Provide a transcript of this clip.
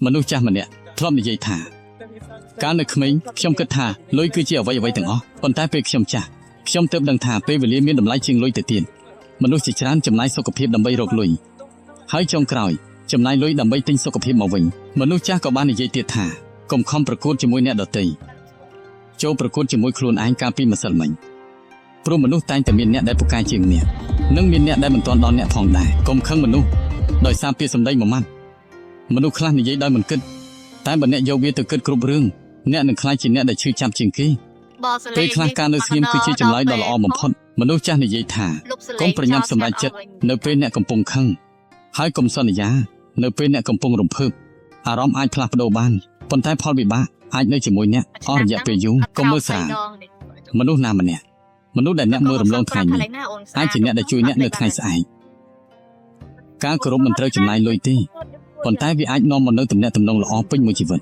មនុស្សចាស់ម្នាក់ធ្លាប់និយាយថាកាលនៅក្មេងខ្ញុំគិតថាលុយគឺជាអ្វីៗទាំងអស់ប៉ុន្តែពេលខ្ញុំចាស់ខ្ញុំទើបដឹងថាពេលវេលាមានតម្លៃជាងលុយទៅទៀតមនុស្សជាច្រើនចំណាយសុខភាពដើម្បីរកលុយហើយចុងក្រោយចំណាយលុយដើម្បីទិញសុខភាពមកវិញមនុស្សចាស់ក៏បាននិយាយទៀតថាកុំខំប្រកួតជាមួយអ្នកដទៃចូលប្រកួតជាមួយខ្លួនឯងកាលពីម្សិលមិញព្រោះមនុស្សតែងតែមានអ្នកដែលពូកែជាងអ្នកនិងមានអ្នកដែលមិនទាន់ដល់អ្នកផងដែរកុំខឹងមនុស្សដោយសារពាក្យសម្ដីមួយម៉ាត់មនុស្សខ្លះនិយាយដោយមិនគិតតែបើអ្នកយកវាទៅគិតគ្រប់រឿងអ្នកនឹងខ្លាចជាអ្នកដែលឈឺចាប់ជាងគេពេលខ្លះការនៅស្ងៀមគឺជាចម្លើយដ៏ល្អបំផុតមនុស្សចាស់និយាយថាកុំប្រញាប់សម្រេចចិត្តនៅពេលអ្នកកំពុងខឹងហើយកុំសន្យានៅពេលអ្នកកំពុងរំភើបអារម្មណ៍អាចផ្លាស់ប្ដូរបានប៉ុន្តែផលវិបាកអាចនៅជាមួយអ្នកអស់រយៈពេលយូរកុំមើលស្រាលមនុស្សណាម្នាក់មនុស្សដែលអ្នកមើលរំលងថ្ងៃនេះអាចជាអ្នកដែលជួយអ្នកនៅថ្ងៃស្អែកការគោរពមិនត្រូវចំណាយលុយទេប៉ុន្តែវាអាចនាំមកនូវទំនាក់ទំនងល្អពេញមួយជីវិត